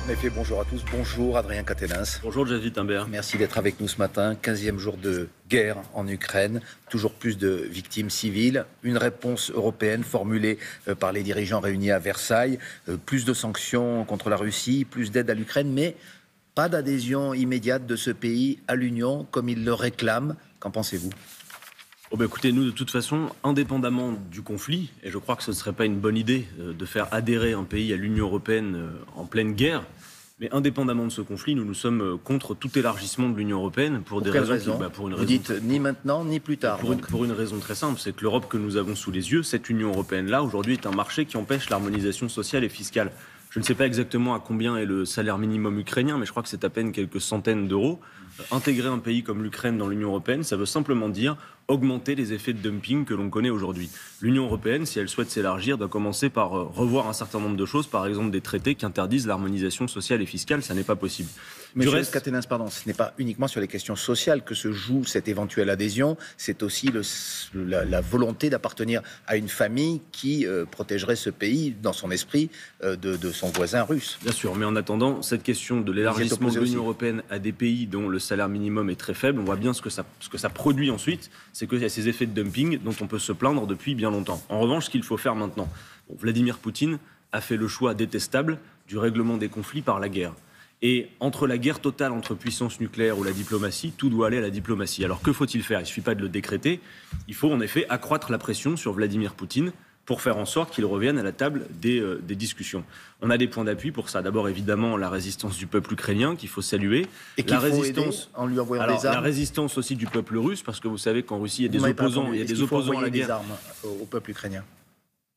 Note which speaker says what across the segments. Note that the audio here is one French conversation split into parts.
Speaker 1: En effet, bonjour à tous. Bonjour Adrien Quatennens.
Speaker 2: Bonjour Jeff Wittenberg.
Speaker 1: Merci d'être avec nous ce matin. 15e jour de guerre en Ukraine. Toujours plus de victimes civiles. Une réponse européenne formulée par les dirigeants réunis à Versailles. Plus de sanctions contre la Russie, plus d'aide à l'Ukraine, mais pas d'adhésion immédiate de ce pays à l'Union comme il le réclame. Qu'en pensez-vous ?
Speaker 2: Écoutez, nous, de toute façon, indépendamment du conflit, et je crois que ce ne serait pas une bonne idée de faire adhérer un pays à l'Union européenne en pleine guerre, mais indépendamment de ce conflit, nous sommes contre tout élargissement de l'Union européenne pour des raisons.
Speaker 1: Vous dites ni maintenant ni plus tard.
Speaker 2: Pour une raison très simple, c'est que l'Europe que nous avons sous les yeux, cette Union européenne-là, aujourd'hui, est un marché qui empêche l'harmonisation sociale et fiscale. Je ne sais pas exactement à combien est le salaire minimum ukrainien, mais je crois que c'est à peine quelques centaines d'euros. Intégrer un pays comme l'Ukraine dans l'Union européenne, ça veut simplement dire augmenter les effets de dumping que l'on connaît aujourd'hui. L'Union européenne, si elle souhaite s'élargir, doit commencer par revoir un certain nombre de choses, par exemple des traités qui interdisent l'harmonisation sociale et fiscale, ça n'est pas possible.
Speaker 1: Mais Monsieur Quatennens, ce n'est pas uniquement sur les questions sociales que se joue cette éventuelle adhésion, c'est aussi la volonté d'appartenir à une famille qui protégerait ce pays, dans son esprit, de son voisin russe.
Speaker 2: Bien sûr, mais en attendant, cette question de l'élargissement de l'Union européenne à des pays dont le salaire minimum est très faible, on voit bien ce que ça produit ensuite, c'est qu'il y a ces effets de dumping dont on peut se plaindre depuis bien longtemps. En revanche, ce qu'il faut faire maintenant, Vladimir Poutine a fait le choix détestable du règlement des conflits par la guerre. Et entre la guerre totale entre puissances nucléaires ou la diplomatie, tout doit aller à la diplomatie. Alors que faut-il faire ? Il ne suffit pas de le décréter. Il faut en effet accroître la pression sur Vladimir Poutine pour faire en sorte qu'il revienne à la table des discussions. On a des points d'appui pour ça. D'abord, évidemment, la résistance du peuple ukrainien qu'il faut saluer.
Speaker 1: Et qu'il faut aider en lui envoyant des armes.
Speaker 2: La résistance aussi du peuple russe, parce que vous savez qu'en Russie, il y a des opposants, à la guerre.
Speaker 1: Des armes au peuple ukrainien.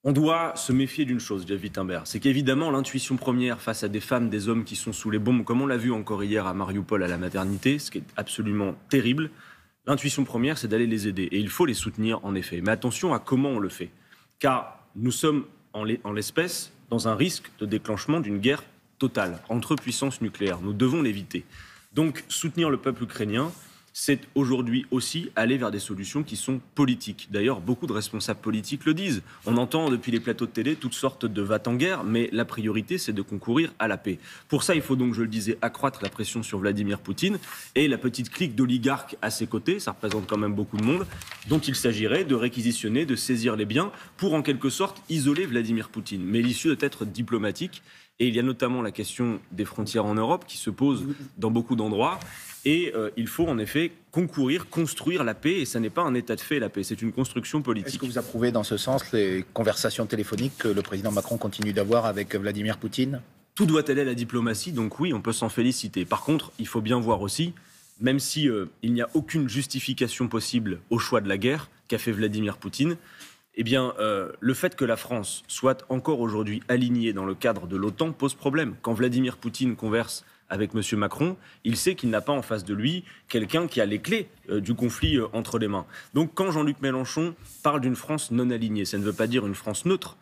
Speaker 2: On doit se méfier d'une chose, Jeff Wittenberg, c'est qu'évidemment l'intuition première face à des femmes, des hommes qui sont sous les bombes, comme on l'a vu encore hier à Mariupol à la maternité, ce qui est absolument terrible, l'intuition première c'est d'aller les aider et il faut les soutenir en effet. Mais attention à comment on le fait, car nous sommes en l'espèce dans un risque de déclenchement d'une guerre totale entre puissances nucléaires. Nous devons l'éviter. Donc soutenir le peuple ukrainien, c'est aujourd'hui aussi aller vers des solutions qui sont politiques. D'ailleurs, beaucoup de responsables politiques le disent. On entend depuis les plateaux de télé toutes sortes de va-t-en-guerre, mais la priorité, c'est de concourir à la paix. Pour ça, il faut donc, je le disais, accroître la pression sur Vladimir Poutine et la petite clique d'oligarques à ses côtés, ça représente quand même beaucoup de monde, dont il s'agirait de réquisitionner, de saisir les biens pour en quelque sorte isoler Vladimir Poutine. Mais l'issue doit être diplomatique. Et il y a notamment la question des frontières en Europe qui se pose dans beaucoup d'endroits. Et il faut en effet concourir, construire la paix. Et ça n'est pas un état de fait, la paix, c'est une construction politique.
Speaker 1: Est-ce que vous approuvez dans ce sens les conversations téléphonique que le président Macron continue d'avoir avec Vladimir Poutine ?
Speaker 2: Tout doit aller à la diplomatie, donc oui, on peut s'en féliciter. Par contre, il faut bien voir aussi, même si il n'y a aucune justification possible au choix de la guerre qu'a fait Vladimir Poutine, eh bien, le fait que la France soit encore aujourd'hui alignée dans le cadre de l'OTAN pose problème. Quand Vladimir Poutine converse avec M. Macron, il sait qu'il n'a pas en face de lui quelqu'un qui a les clés du conflit entre les mains. Donc quand Jean-Luc Mélenchon parle d'une France non alignée, ça ne veut pas dire une France neutre.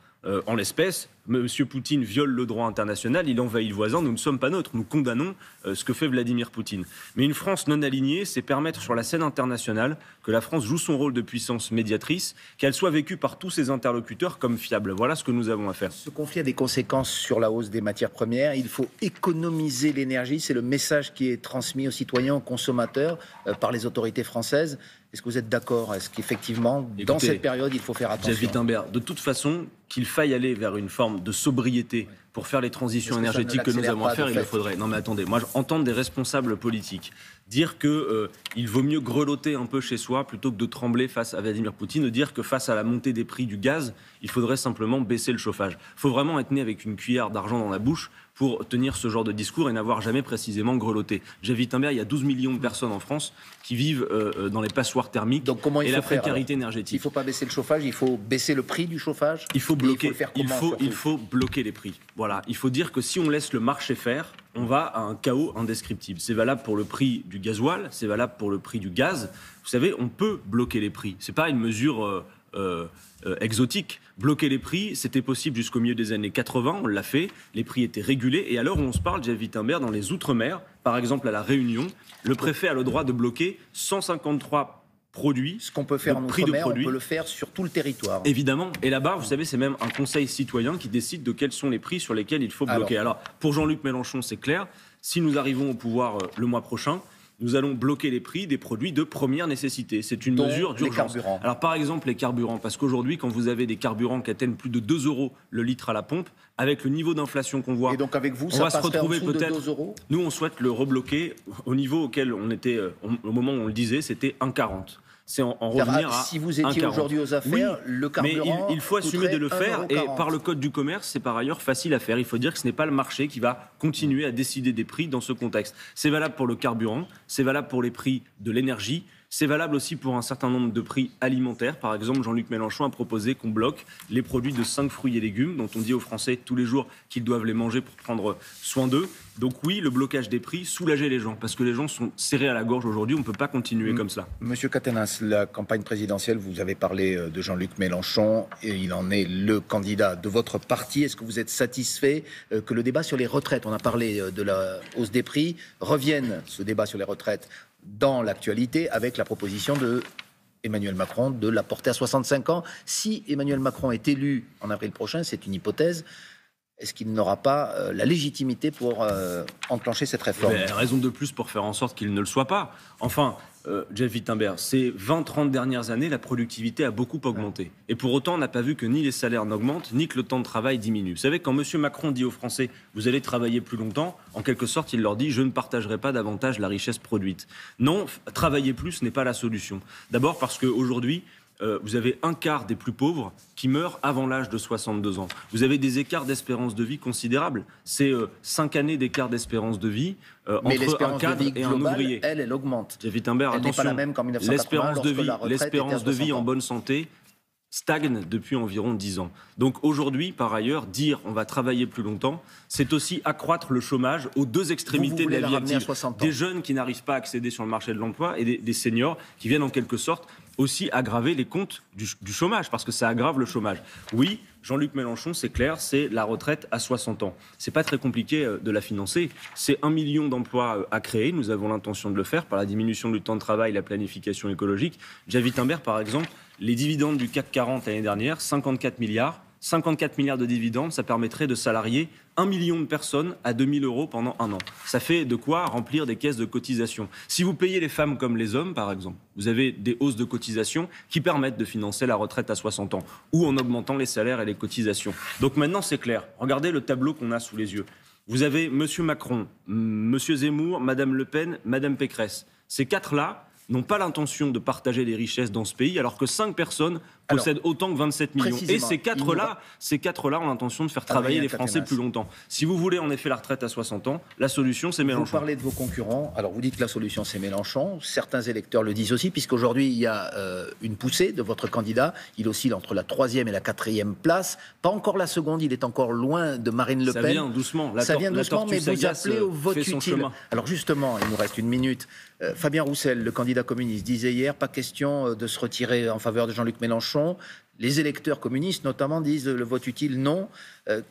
Speaker 2: En l'espèce, M. Poutine viole le droit international, il envahit le voisin, nous ne sommes pas neutres, nous condamnons ce que fait Vladimir Poutine. Mais une France non alignée, c'est permettre sur la scène internationale que la France joue son rôle de puissance médiatrice, qu'elle soit vécue par tous ses interlocuteurs comme fiable. Voilà ce que nous avons à faire.
Speaker 1: Ce conflit a des conséquences sur la hausse des matières premières, il faut économiser l'énergie, c'est le message qui est transmis aux citoyens, aux consommateurs par les autorités françaises. Est-ce que vous êtes d'accord ? Est-ce qu'effectivement, dans cette période, il faut faire attention ?
Speaker 2: Jeff Wittenberg, de toute façon, qu'il faille aller vers une forme de sobriété pour faire les transitions énergétiques que nous avons à faire, il le faudrait. Non mais attendez, moi j'entends des responsables politiques dire qu'il vaut mieux grelotter un peu chez soi plutôt que de trembler face à Vladimir Poutine, de dire que face à la montée des prix du gaz, il faudrait simplement baisser le chauffage. Il faut vraiment être né avec une cuillère d'argent dans la bouche pour tenir ce genre de discours et n'avoir jamais précisément grelotté. Jeff Wittenberg, il y a 12 millions de personnes en France qui vivent dans les passoires thermiques.
Speaker 1: Donc comment il faut
Speaker 2: la
Speaker 1: faire,
Speaker 2: précarité énergétique.
Speaker 1: Il ne faut pas baisser le chauffage, il faut baisser le prix du chauffage.
Speaker 2: Il faut bloquer.
Speaker 1: Il
Speaker 2: faut bloquer les prix. Voilà. Il faut dire que si on laisse le marché faire, on va à un chaos indescriptible. C'est valable pour le prix du gasoil, c'est valable pour le prix du gaz. Vous savez, on peut bloquer les prix. C'est pas une mesure exotique. Bloquer les prix, c'était possible jusqu'au milieu des années 80, on l'a fait, les prix étaient régulés, et à l'heure où on se parle, Jeff Wittenberg, dans les Outre-mer, par exemple à La Réunion, le préfet a le droit de bloquer 153 produits.
Speaker 1: Ce qu'on peut faire en
Speaker 2: prix de
Speaker 1: outre-mer, on
Speaker 2: produits.
Speaker 1: peut le faire sur tout le territoire.
Speaker 2: Évidemment. Et là-bas, vous savez, c'est même un conseil citoyen qui décide de quels sont les prix sur lesquels il faut bloquer. Alors pour Jean-Luc Mélenchon, c'est clair. Si nous arrivons au pouvoir le mois prochain, nous allons bloquer les prix des produits de première nécessité. C'est une mesure d'urgence. Alors par exemple les carburants, parce qu'aujourd'hui quand vous avez des carburants qui atteignent plus de 2 € le litre à la pompe, avec le niveau d'inflation qu'on voit,
Speaker 1: et donc avec vous,
Speaker 2: on
Speaker 1: ça
Speaker 2: va se retrouver
Speaker 1: peut-être
Speaker 2: peut-être.
Speaker 1: 2 €.
Speaker 2: Nous on souhaite le rebloquer au niveau auquel on était au moment où on le disait, c'était 1,40. C'est en revenir à
Speaker 1: si vous étiez
Speaker 2: 1,40.
Speaker 1: aujourd'hui aux affaires,
Speaker 2: oui,
Speaker 1: le carburant
Speaker 2: mais il faut assumer de le faire, et
Speaker 1: 1,40 €.
Speaker 2: par le code du commerce, c'est par ailleurs facile à faire. Il faut dire que ce n'est pas le marché qui va continuer à décider des prix dans ce contexte. C'est valable pour le carburant, c'est valable pour les prix de l'énergie, c'est valable aussi pour un certain nombre de prix alimentaires. Par exemple, Jean-Luc Mélenchon a proposé qu'on bloque les produits de 5 fruits et légumes, dont on dit aux Français tous les jours qu'ils doivent les manger pour prendre soin d'eux. Donc oui, le blocage des prix, soulager les gens, parce que les gens sont serrés à la gorge aujourd'hui, on ne peut pas continuer comme cela.
Speaker 1: Monsieur Catenas, la campagne présidentielle, vous avez parlé de Jean-Luc Mélenchon, et il en est le candidat de votre parti. Est-ce que vous êtes satisfait que le débat sur les retraites, on a parlé de la hausse des prix, revienne ce débat sur les retraites dans l'actualité avec la proposition de Emmanuel Macron de la porter à 65 ans. Si Emmanuel Macron est élu en avril prochain, c'est une hypothèse, est-ce qu'il n'aura pas la légitimité pour enclencher cette réforme ?
Speaker 2: Raison de plus pour faire en sorte qu'il ne le soit pas. Enfin, Jeff Wittenberg, ces 20-30 dernières années, la productivité a beaucoup augmenté. Et pour autant, on n'a pas vu que ni les salaires n'augmentent, ni que le temps de travail diminue. Vous savez, quand M. Macron dit aux Français « vous allez travailler plus longtemps », en quelque sorte, il leur dit « je ne partagerai pas davantage la richesse produite ». Non, travailler plus n'est pas la solution. D'abord parce qu'aujourd'hui, vous avez un quart des plus pauvres qui meurent avant l'âge de 62 ans. Vous avez des écarts d'espérance de vie considérables. C'est 5 années d'écart d'espérance de vie entre un cadre et un ouvrier.
Speaker 1: Elle augmente.
Speaker 2: Jeff Wittenberg,
Speaker 1: elle n'est pas la même qu'en 1980,
Speaker 2: l'espérance de vie en bonne santé stagne depuis environ 10 ans. Donc aujourd'hui, par ailleurs, dire on va travailler plus longtemps, c'est aussi accroître le chômage aux deux extrémités de la vie active. Des jeunes qui n'arrivent pas à accéder sur le marché de l'emploi et des seniors qui viennent en quelque sorte aussi aggraver les comptes du chômage, parce que ça aggrave le chômage. Oui, Jean-Luc Mélenchon, c'est clair, c'est la retraite à 60 ans. C'est pas très compliqué de la financer. C'est 1 million d'emplois à créer. Nous avons l'intention de le faire par la diminution du temps de travail, la planification écologique. Jeff Wittenberg, par exemple, les dividendes du CAC 40 l'année dernière, 54 milliards. 54 milliards de dividendes, ça permettrait de salarier 1 million de personnes à 2 000 € pendant un an. Ça fait de quoi remplir des caisses de cotisation. Si vous payez les femmes comme les hommes, par exemple, vous avez des hausses de cotisation qui permettent de financer la retraite à 60 ans, ou en augmentant les salaires et les cotisations. Donc maintenant, c'est clair. Regardez le tableau qu'on a sous les yeux. Vous avez M. Macron, M. Zemmour, Mme Le Pen, Mme Pécresse. Ces quatre-là n'ont pas l'intention de partager les richesses dans ce pays, alors que 5 personnes possèdent autant que 27 millions. Et ces quatre-là ont l'intention de faire travailler les Français plus longtemps. Si vous voulez en effet la retraite à 60 ans, la solution c'est Mélenchon.
Speaker 1: Vous parlez de vos concurrents, alors vous dites que la solution c'est Mélenchon, certains électeurs le disent aussi, puisqu'aujourd'hui il y a une poussée de votre candidat, il oscille entre la 3e et la 4e place, pas encore la seconde, il est encore loin de Marine Le Pen.
Speaker 2: Ça vient doucement,
Speaker 1: ça vient doucement, mais vous appelez au vote utile. Alors justement, il nous reste une minute. Fabien Roussel, le candidat communiste, disait hier, pas question de se retirer en faveur de Jean-Luc Mélenchon. Les électeurs communistes, notamment, disent le vote utile, non.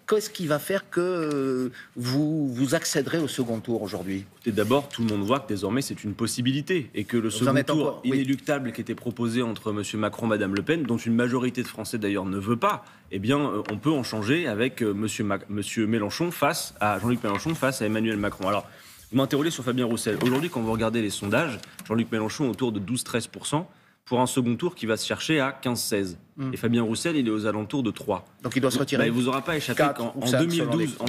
Speaker 1: Qu'est-ce qui va faire que vous accéderez au second tour aujourd'hui ?
Speaker 2: Et d'abord, tout le monde voit que désormais c'est une possibilité et que le second tour inéluctable qui était proposé entre M. Macron et Mme Le Pen, dont une majorité de Français d'ailleurs ne veut pas, eh bien, on peut en changer avec M. Mélenchon face à Jean-Luc Mélenchon face à Emmanuel Macron. Alors, vous m'interrogez sur Fabien Roussel. Aujourd'hui, quand vous regardez les sondages, Jean-Luc Mélenchon autour de 12-13%, pour un second tour qui va se chercher à 15-16. Et Fabien Roussel, il est aux alentours de 3.
Speaker 1: Donc il doit se retirer.
Speaker 2: Il ne vous aura pas échappé qu'en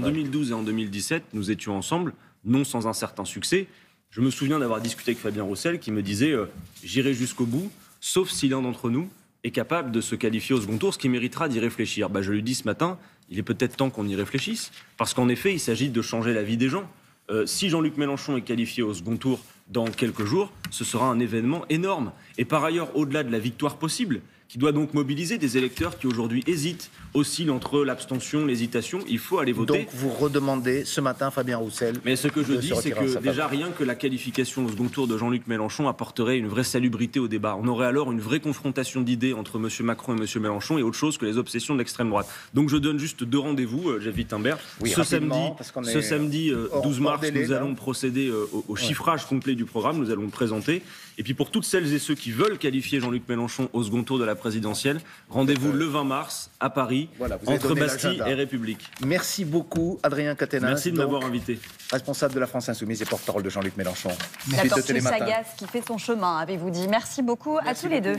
Speaker 2: 2012 et en 2017, nous étions ensemble, non sans un certain succès. Je me souviens d'avoir discuté avec Fabien Roussel qui me disait j'irai jusqu'au bout, sauf si l'un d'entre nous est capable de se qualifier au second tour, ce qui méritera d'y réfléchir. Je lui dis ce matin, il est peut-être temps qu'on y réfléchisse, parce qu'en effet, il s'agit de changer la vie des gens. Si Jean-Luc Mélenchon est qualifié au second tour dans quelques jours, ce sera un événement énorme. Et par ailleurs, au-delà de la victoire possible, qui doit donc mobiliser des électeurs qui aujourd'hui hésitent, oscillent entre l'abstention, l'hésitation. Il faut aller voter.
Speaker 1: Donc vous redemandez ce matin, Fabien Roussel.
Speaker 2: Mais ce que je dis, c'est que déjà rien que la qualification au second tour de Jean-Luc Mélenchon apporterait une vraie salubrité au débat. On aurait alors une vraie confrontation d'idées entre M. Macron et M. Mélenchon et autre chose que les obsessions de l'extrême droite. Donc je donne juste 2 rendez-vous, Jeff Wittenberg.
Speaker 1: Oui,
Speaker 2: ce samedi 12 mars, nous allons procéder au chiffrage complet du programme, nous allons le présenter. Et puis pour toutes celles et ceux qui veulent qualifier Jean-Luc Mélenchon au second tour de la présidentielle, rendez-vous le 20 mars à Paris, entre Bastille et République.
Speaker 1: Merci beaucoup, Adrien Caténas.
Speaker 2: Merci de m'avoir invité.
Speaker 1: Responsable de la France Insoumise et porte-parole de Jean-Luc Mélenchon.
Speaker 3: La tortue sagace qui fait son chemin, avez-vous dit. Merci beaucoup à tous les deux.